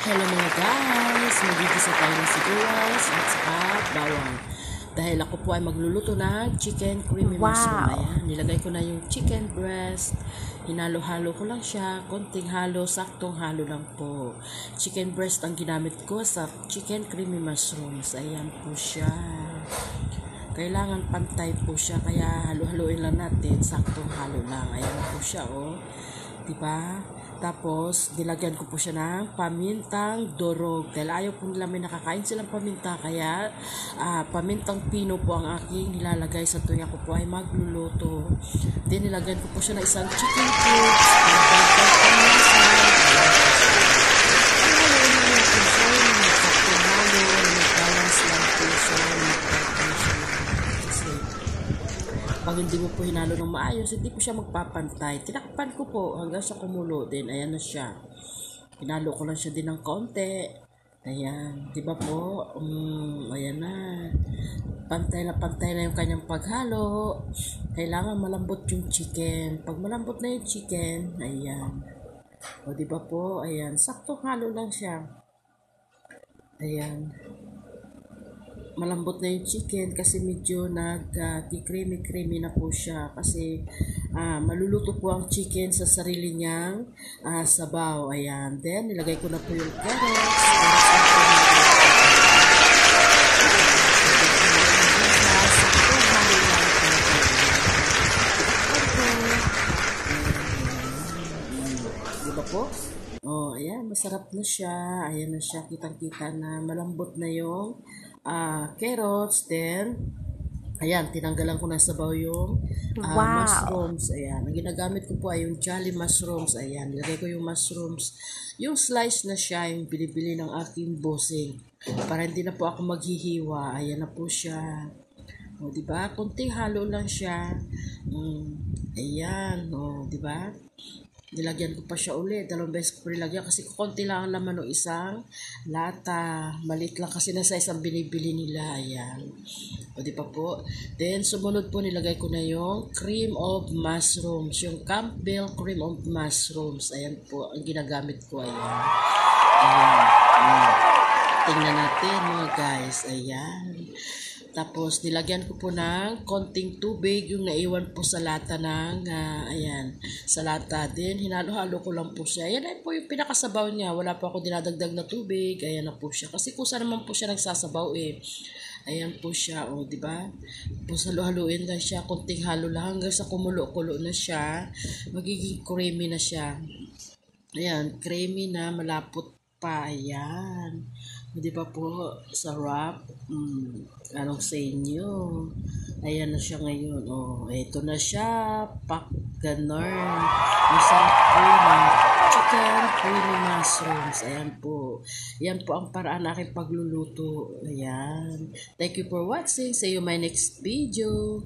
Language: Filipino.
Hello mga guys! Magigisa tayo ng sibuyas at saka bawang. Dahil ako po ay magluluto ng chicken creamy mushroom. Wow! Ayan, nilagay ko na yung chicken breast. Hinalo-halo ko lang siya. Konting halo, saktong halo lang po. Chicken breast ang ginamit ko sa chicken creamy mushrooms. Ayan po siya. Kailangan pantay po siya. Kaya halo-haloin lang natin. Saktong halo lang. Ayan po siya oh. Diba? Tapos, nilagyan ko po siya ng pamintang dorog. Dahil ayaw po nila may nakakain silang paminta. Kaya, pamintang pino po ang aking nilalagay sa tuwing ako po ay magluluto. Then, nilagyan ko po siya ng isang chicken cubes. Pag hindi mo po hinalo ng maayos, hindi po siya magpapantay. Tinakpan ko po hanggang sa kumulo din. Ayan na siya. Hinalo ko lang siya din ng konti. Ayan. Diba po? Ayan na. Pantay na yung kanyang paghalo. Kailangan malambot yung chicken. Pag malambot na yung chicken, ayan. O diba po? Ayan. Saktong halo lang siya. Ayan. Malambot na yung chicken kasi medyo nag-creamy na po siya kasi maluluto po ang chicken sa sarili niyang sabaw. Ayan. Then, nilagay ko na po yung carrots. Diba po? Oh, ayan, masarap na siya. Ayan na siya, kitang-kita na malambot na yung carrots. Then, ayan, tinanggalan ko na sabaw yung Wow! mushrooms. Ayan, ang ginagamit ko po ay yung jolly mushrooms. Ayan, nilagay ko yung mushrooms. Yung slice na siya, yung binibili ng aking bossing. Para hindi na po ako maghihiwa. Ayan na po siya. O, diba? Kunting halo lang siya. Ayan, o, diba? Nilagyan ko pa siya ulit. 2 beses ko nilagyan kasi konti lang ang laman ng isang lata. Maliit lang kasi na size ang binibili nila. Ayan. O di pa po. Then, sumunod po nilagay ko na yung cream of mushrooms. Yung Campbell cream of mushrooms. Ayan po ang ginagamit ko. Ayan. Ayan. Tingnan natin mga guys. Ayan. Tapos, nilagyan ko po ng konting tubig, yung naiwan po sa lata ng, ayan, sa lata din. Hinalo-halo ko lang po siya. Ayan ay po yung pinakasabaw niya. Wala po ako dinadagdag na tubig. Ayan na po siya. Kasi kung saan naman po siya nagsasabaw eh. Ayan po siya, o, diba? Tapos halo-haluin lang siya. Konting halo lang hanggang sa kumulo-kulo na siya. Magiging creamy na siya. Ayan, creamy na, malapot pa. Ayan. Di ba po, sarap? Anong sa inyo? Ayan na siya ngayon. Oh, ito na siya. Pak ganon. Masarap po na chicken creamy mushrooms. Ayan po. Ayan po ang paraan aking pagluluto. Ayan. Thank you for watching. See you my next video.